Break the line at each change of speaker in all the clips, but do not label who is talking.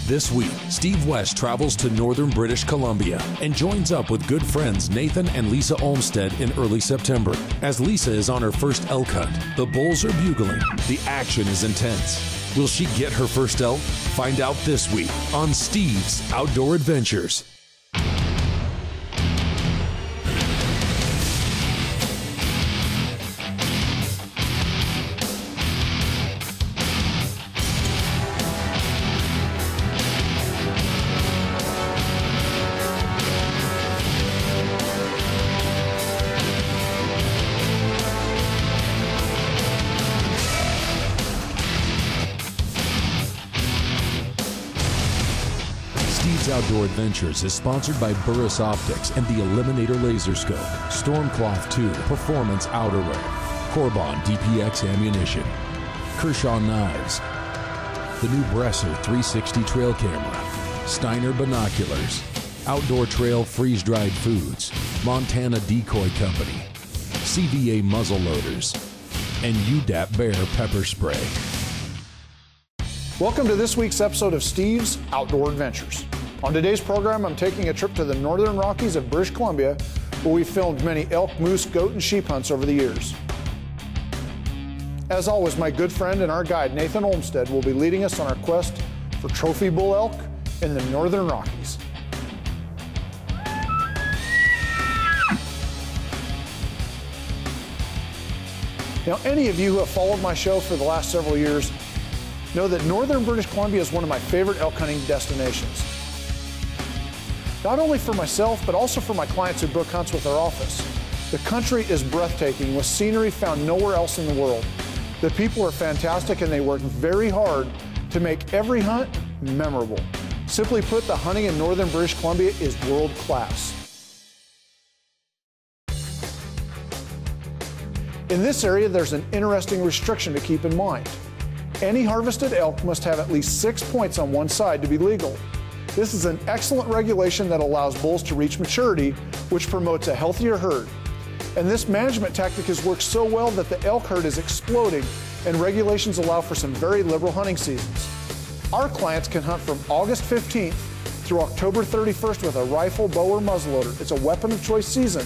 This week, Steve West travels to northern British Columbia and joins up with good friends Nathan and Lisa Olmsted in early September. As Lisa is on her first elk hunt, the bulls are bugling. The action is intense. Will she get her first elk? Find out this week on Steve's Outdoor Adventures. Steve's Outdoor Adventures is sponsored by Burris Optics and the Eliminator Laser Scope, Stormcloth 2 Performance Outerwear, Corbon DPX Ammunition, Kershaw Knives, the new Bresser 360 Trail Camera, Steiner Binoculars, Outdoor Trail Freeze-Dried Foods, Montana Decoy Company, CVA Muzzle Loaders, and UDAP Bear Pepper Spray.
Welcome to this week's episode of Steve's Outdoor Adventures. On today's program, I'm taking a trip to the northern Rockies of British Columbia, where we've filmed many elk, moose, goat, and sheep hunts over the years. As always, my good friend and our guide, Nathan Olmsted, will be leading us on our quest for trophy bull elk in the northern Rockies. Now, any of you who have followed my show for the last several years know that northern British Columbia is one of my favorite elk hunting destinations. Not only for myself, but also for my clients who book hunts with our office. The country is breathtaking with scenery found nowhere else in the world. The people are fantastic and they work very hard to make every hunt memorable. Simply put, the hunting in northern British Columbia is world class. In this area, there's an interesting restriction to keep in mind. Any harvested elk must have at least 6 points on one side to be legal. This is an excellent regulation that allows bulls to reach maturity, which promotes a healthier herd. And this management tactic has worked so well that the elk herd is exploding, and regulations allow for some very liberal hunting seasons. Our clients can hunt from August 15th through October 31st with a rifle, bow, or muzzleloader. It's a weapon of choice season,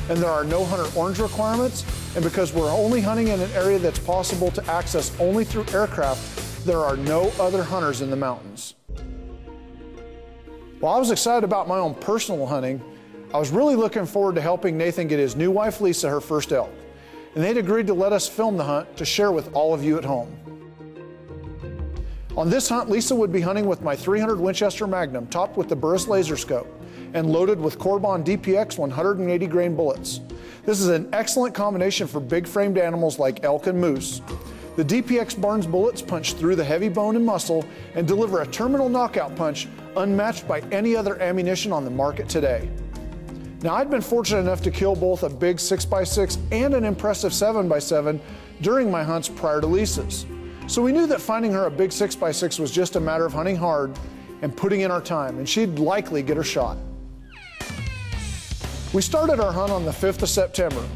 and there are no hunter orange requirements, and because we're only hunting in an area that's possible to access only through aircraft, there are no other hunters in the mountains. While I was excited about my own personal hunting, I was really looking forward to helping Nathan get his new wife Lisa her first elk, and they'd agreed to let us film the hunt to share with all of you at home. On this hunt, Lisa would be hunting with my .300 Winchester Magnum topped with the Burris Laser Scope and loaded with Corbon DPX 180 grain bullets. This is an excellent combination for big framed animals like elk and moose. The DPX Barnes bullets punch through the heavy bone and muscle and deliver a terminal knockout punch unmatched by any other ammunition on the market today. Now, I'd been fortunate enough to kill both a big 6x6 and an impressive 7x7 during my hunts prior to Lisa's. So we knew that finding her a big 6x6 was just a matter of hunting hard and putting in our time, and she'd likely get her shot. We started our hunt on the 5th of September.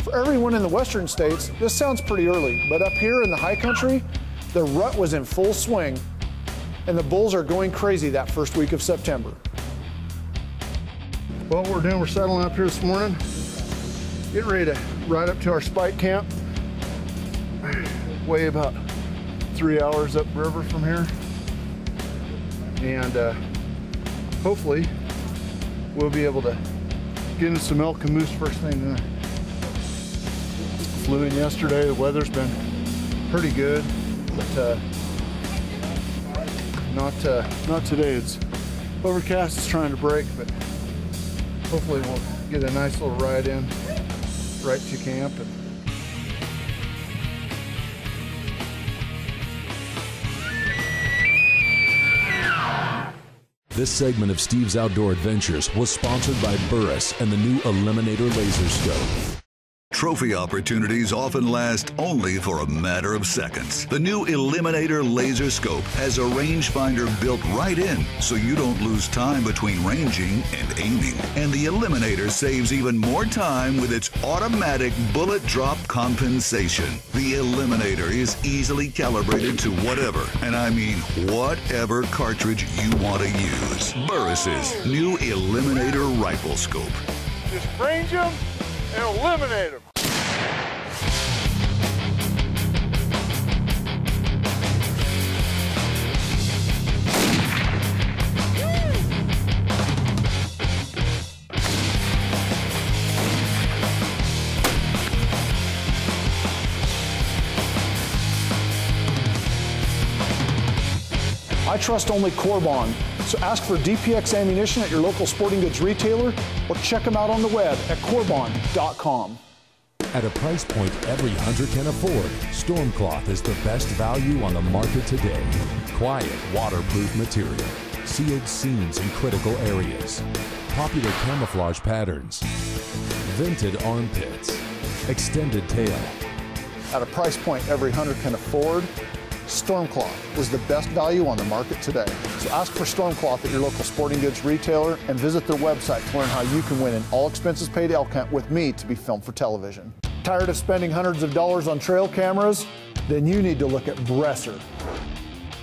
For everyone in the western states, this sounds pretty early, but up here in the high country, the rut was in full swing, and the bulls are going crazy that first week of September. Well, what we're doing, we're settling up here this morning, getting ready to ride up to our spike camp. Way about 3 hours upriver from here, and hopefully we'll be able to get in some elk and moose first thing tonight. Flew in yesterday, the weather's been pretty good, but not today. It's overcast, it's trying to break, but hopefully we'll get a nice little ride in right to camp.
This segment of Steve's Outdoor Adventures was sponsored by Burris and the new Eliminator Laser Scope.
Trophy opportunities often last only for a matter of seconds. The new Eliminator Laser Scope has a rangefinder built right in, so you don't lose time between ranging and aiming. And the Eliminator saves even more time with its automatic bullet drop compensation. The Eliminator is easily calibrated to whatever, and I mean whatever cartridge you want to use. Burris's new Eliminator Rifle Scope.
Just range them and eliminate them.
I trust only Corbon, so ask for DPX ammunition at your local sporting goods retailer or check them out on the web at corbon.com.
At a price point every hunter can afford, Stormcloth is the best value on the market today. Quiet, waterproof material, sealed seams in critical areas, popular camouflage patterns, vented armpits, extended tail.
At a price point every hunter can afford, Stormcloth is the best value on the market today. So ask for Stormcloth at your local sporting goods retailer and visit their website to learn how you can win an all expenses paid elk hunt with me to be filmed for television. Tired of spending hundreds of dollars on trail cameras? Then you need to look at Bresser.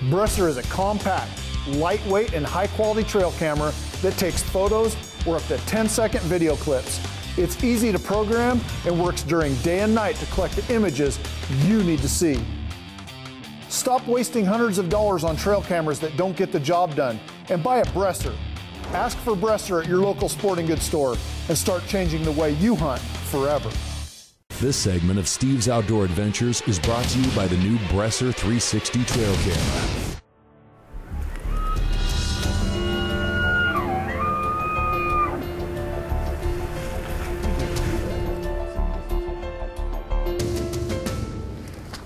Bresser is a compact, lightweight, and high quality trail camera that takes photos or up to 10-second video clips. It's easy to program and works during day and night to collect the images you need to see. Stop wasting hundreds of dollars on trail cameras that don't get the job done and buy a Bresser. Ask for Bresser at your local sporting goods store and start changing the way you hunt forever.
This segment of Steve's Outdoor Adventures is brought to you by the new Bresser 360 trail camera.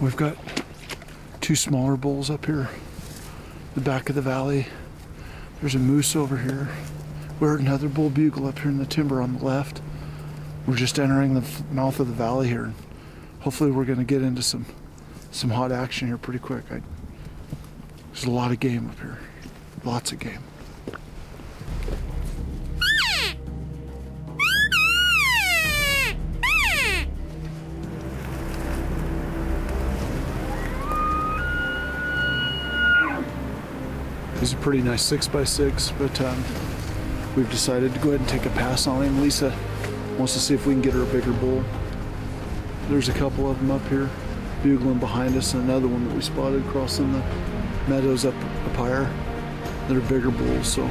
We've got two smaller bulls up here, the back of the valley. There's a moose over here. We heard another bull bugle up here in the timber on the left. We're just entering the mouth of the valley here. Hopefully we're going to get into some hot action here pretty quick. There's a lot of game up here, lots of game. He's a pretty nice 6x6, but we've decided to go ahead and take a pass on him. Lisa wants to see if we can get her a bigger bull. There's a couple of them up here, bugling behind us, and another one that we spotted crossing the meadows up higher. They're bigger bulls, so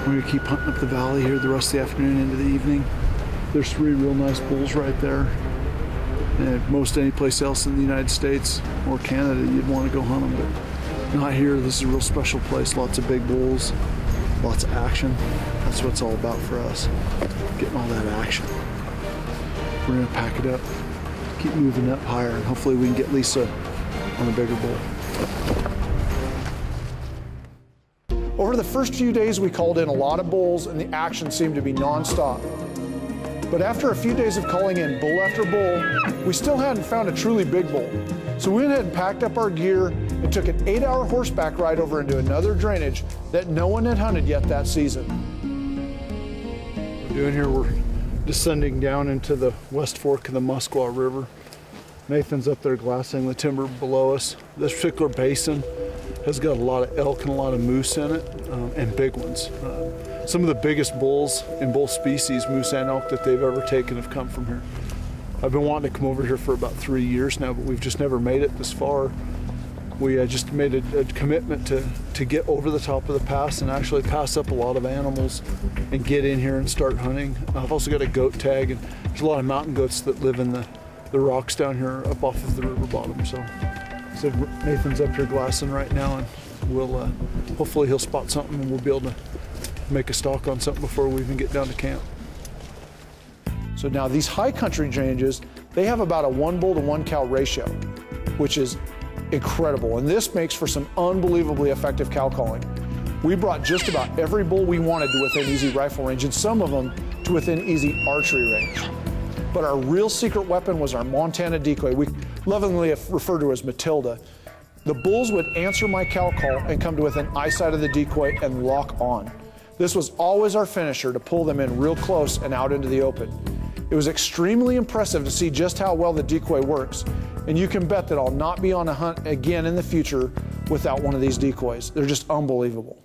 we're gonna keep hunting up the valley here the rest of the afternoon into the evening. There's three real nice bulls right there. And most any place else in the United States or Canada, you'd want to go hunt them, but not here. This is a real special place. Lots of big bulls, lots of action. That's what it's all about for us, getting all that action. We're gonna pack it up, keep moving up higher, and hopefully we can get Lisa on a bigger bull. Over the first few days, we called in a lot of bulls, and the action seemed to be nonstop. But after a few days of calling in bull after bull, we still hadn't found a truly big bull. So we went ahead and packed up our gear and took an 8-hour horseback ride over into another drainage that no one had hunted yet that season. We're descending down into the West Fork of the Muskwa River. Nathan's up there glassing the timber below us. This particular basin has got a lot of elk and a lot of moose in it, and big ones. Some of the biggest bulls in both species, moose and elk, that they've ever taken have come from here. I've been wanting to come over here for about 3 years now, but we've just never made it this far. We just made a commitment to get over the top of the pass and actually pass up a lot of animals and get in here and start hunting. I've also got a goat tag, and there's a lot of mountain goats that live in the rocks down here up off of the river bottom. So Nathan's up here glassing right now, and we'll hopefully he'll spot something and we'll be able to make a stalk on something before we even get down to camp. So now these high country drainages, they have about a 1 bull to 1 cow ratio, which is incredible. And this makes for some unbelievably effective cow calling. We brought just about every bull we wanted to within easy rifle range, and some of them to within easy archery range. But our real secret weapon was our Montana decoy. We lovingly refer to as Matilda. The bulls would answer my cow call and come to within eyesight of the decoy and lock on. This was always our finisher, to pull them in real close and out into the open. It was extremely impressive to see just how well the decoy works, and you can bet that I'll not be on a hunt again in the future without one of these decoys. They're just unbelievable.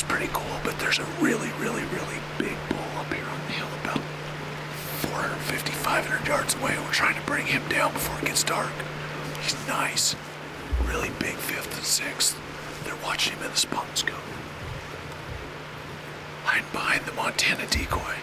Pretty cool, but there's a really big bull up here on the hill about 450, 500 yards away. We're trying to bring him down before it gets dark. He's nice, really big 5th and 6th. They're watching him in the spot and scope. Hiding behind the Montana decoy.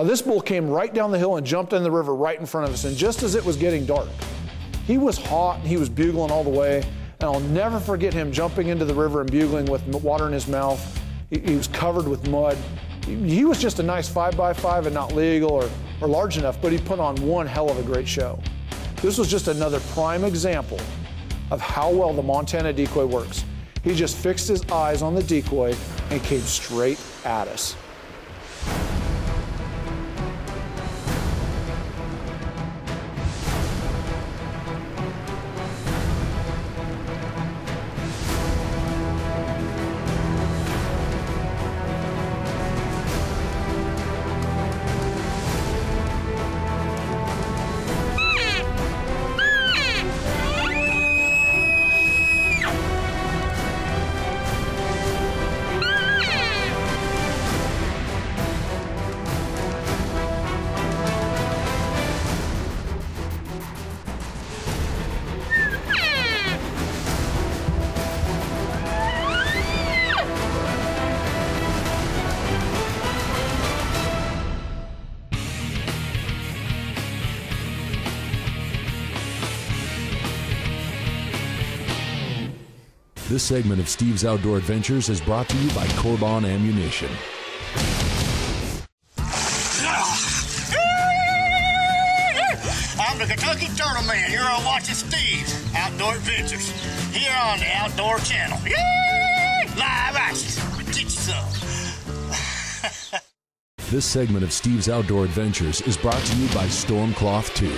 This bull came right down the hill and jumped in the river right in front of us, and just as it was getting dark. He was hot and he was bugling all the way, and I'll never forget him jumping into the river and bugling with water in his mouth. He was covered with mud. He was just a nice 5x5 and not legal or large enough, but he put on one hell of a great show. This was just another prime example of how well the Montana decoy works. He just fixed his eyes on the decoy and came straight at us.
This segment of Steve's Outdoor Adventures is brought to you by Corbon Ammunition.
I'm the Kentucky Turtle Man. You're on watching Steve's Outdoor Adventures here on the Outdoor Channel. Yay! Live action. Get you some.
This segment of Steve's Outdoor Adventures is brought to you by Stormcloth 2.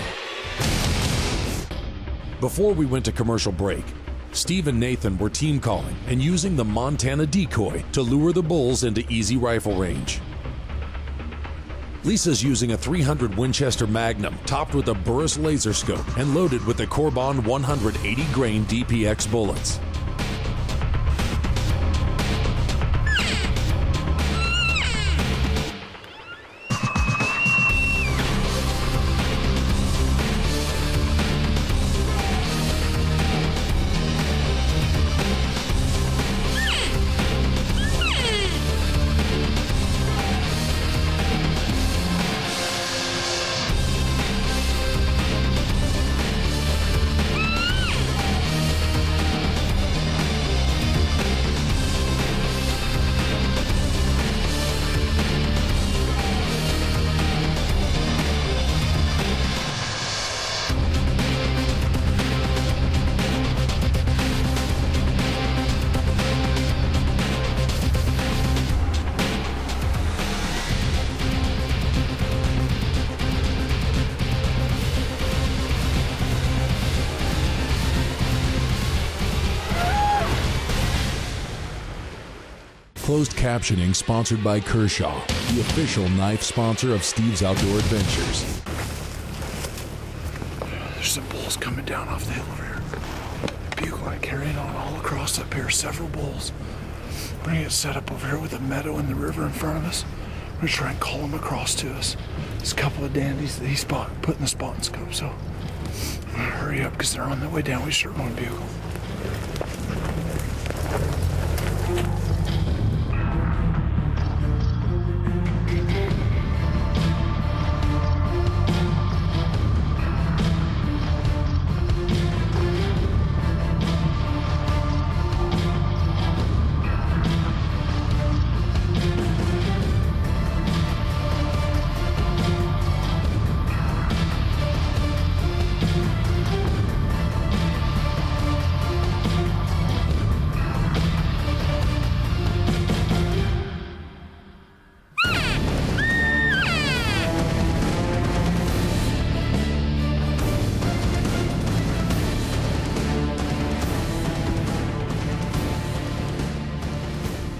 Before we went to commercial break, Steve and Nathan were team calling and using the Montana decoy to lure the bulls into easy rifle range. Lisa's using a 300 Winchester Magnum topped with a Burris laser scope and loaded with the Corbon 180 grain DPX bullets. Closed captioning sponsored by Kershaw, the official knife sponsor of Steve's Outdoor Adventures.
There's some bulls coming down off the hill over here. Bugle line carrying on all across up here, several bulls. We're gonna get set up over here with a meadow and the river in front of us. We're gonna try and call them across to us. There's a couple of dandies that he's put in the spot and scope, so I'm gonna hurry up because they're on their way down. We sure want to bugle.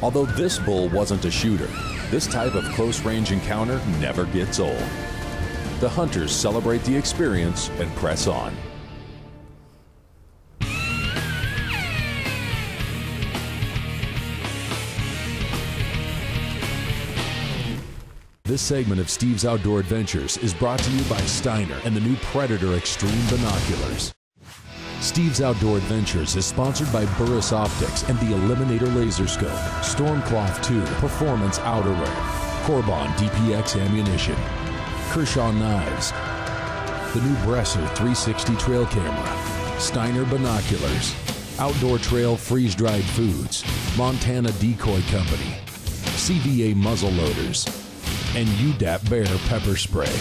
Although this bull wasn't a shooter, this type of close-range encounter never gets old. The hunters celebrate the experience and press on. This segment of Steve's Outdoor Adventures is brought to you by Steiner and the new Predator Extreme Binoculars. Steve's Outdoor Adventures is sponsored by Burris Optics and the Eliminator Laser Scope, Stormcloth 2 Performance Outerwear, Corbon DPX Ammunition, Kershaw Knives, the new Bresser 360 Trail Camera, Steiner Binoculars, Outdoor Trail Freeze-Dried Foods, Montana Decoy Company, CVA Muzzle Loaders, and UDAP Bear Pepper Spray.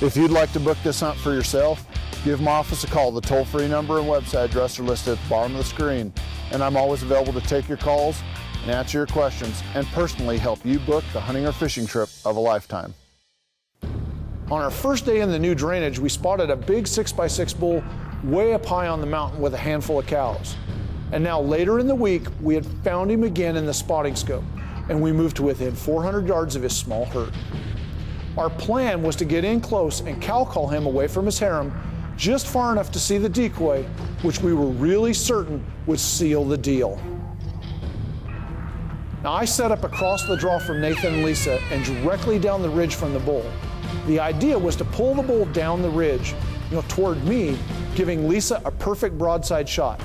If you'd like to book this hunt for yourself, give my office a call. The toll-free number and website address are listed at the bottom of the screen. And I'm always available to take your calls and answer your questions and personally help you book the hunting or fishing trip of a lifetime. On our first day in the new drainage, we spotted a big 6x6 bull way up high on the mountain with a handful of cows. And now later in the week, we had found him again in the spotting scope, and we moved to within 400 yards of his small herd. Our plan was to get in close and cow call him away from his harem just far enough to see the decoy, which we were really certain would seal the deal. Now I set up across the draw from Nathan and Lisa and directly down the ridge from the bull. The idea was to pull the bull down the ridge, toward me, giving Lisa a perfect broadside shot.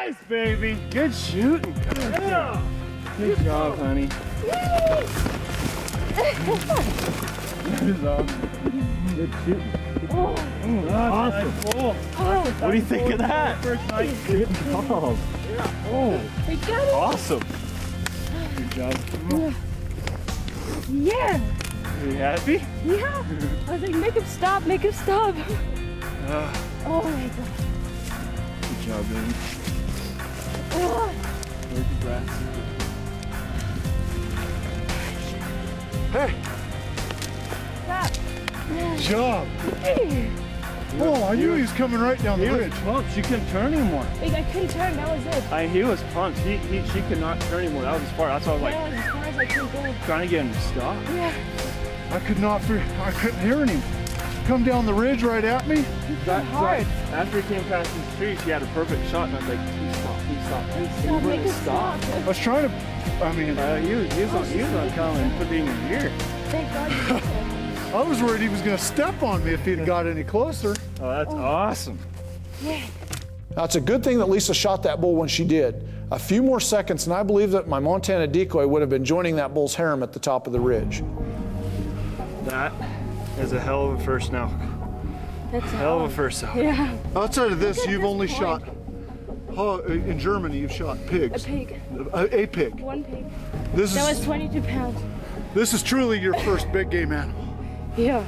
Nice, baby. Good shooting. Yeah. Good job, honey. That is awesome. Good shooting. Awesome. What do you think of that? First night. Good job. Yeah. Oh.
We got it.
Awesome. Good job.
Yeah.
Are you happy?
Yeah. I was like, make him stop, make him stop. Oh my god.
Good job, baby. Where's the grass?
Hey,
Stop.
good job.
Hey.
Oh, I knew he was coming right down the
He was
ridge.
pumped. She couldn't turn anymore.
Like, I couldn't turn, that was it.
He was pumped. She could not turn anymore. That was as far. That's why I was
That
like
was as far as I could go.
trying to get him to stop.
Yeah.
I couldn't hear him. Come down the ridge right at me.
Hard.
After he came past these trees, he had a perfect shot, and I was like, please stop, please stop, please
Stop, make him stop.
I was trying to, I mean,
he was on coming, putting in your ear.
Thank God you did that.
I was worried he was going to step on me if he'd got any closer.
Oh, that's awesome.
Yeah.
Now, it's a good thing that Lisa shot that bull when she did. A few more seconds, and I believe that my Montana decoy would have been joining that bull's harem at the top of the ridge.
That is a hell of a first elk.
That's
Hell of a first elk.
Yeah.
Outside of this,
Look at
you've
this
only
point.
shot, in Germany, you've shot
A
pigs.
pig.
A pig.
One pig.
This
That was
is
22 pounds.
this is truly your first big game animal.
Yeah.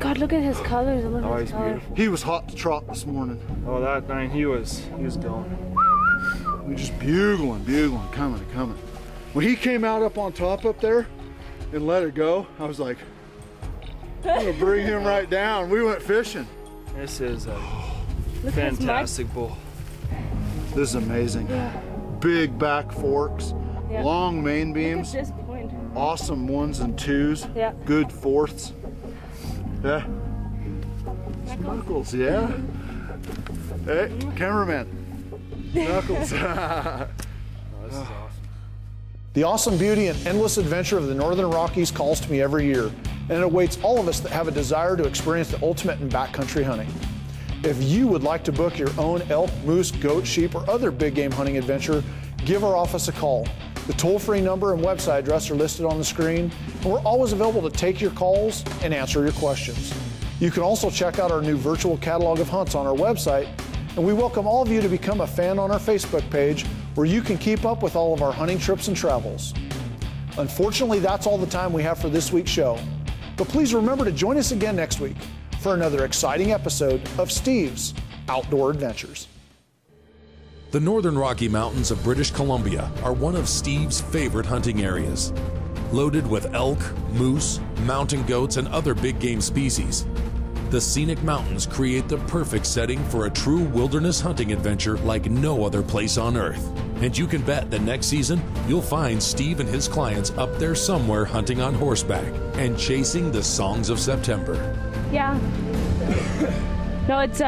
God, look at his colors. Look at
Oh,
his
he's
color.
beautiful.
He was hot to trot this morning.
Oh, that night he was going.
We just bugling, coming. When he came out up on top up there and let it go, I was like, I'm gonna bring him right down. We went fishing.
This is a
Look at his
fantastic bull.
This is amazing.
Yeah.
Big back forks,
Yeah.
long main
Look
beams,
at this point.
awesome ones and twos,
Yeah.
good fourths. Yeah. Knuckles, yeah. Hey, cameraman. Knuckles.
Oh, this is awesome.
The awesome beauty and endless adventure of the Northern Rockies calls to me every year, and it awaits all of us that have a desire to experience the ultimate in backcountry hunting. If you would like to book your own elk, moose, goat, sheep, or other big game hunting adventure, give our office a call. The toll-free number and website address are listed on the screen, and we're always available to take your calls and answer your questions. You can also check out our new virtual catalog of hunts on our website, and we welcome all of you to become a fan on our Facebook page, where you can keep up with all of our hunting trips and travels. Unfortunately, that's all the time we have for this week's show. But please remember to join us again next week for another exciting episode of Steve's Outdoor Adventures.
The Northern Rocky Mountains of British Columbia are one of Steve's favorite hunting areas. Loaded with elk, moose, mountain goats, and other big game species, the scenic mountains create the perfect setting for a true wilderness hunting adventure like no other place on earth. And you can bet that next season, you'll find Steve and his clients up there somewhere hunting on horseback and chasing the songs of September.
Yeah. No, it's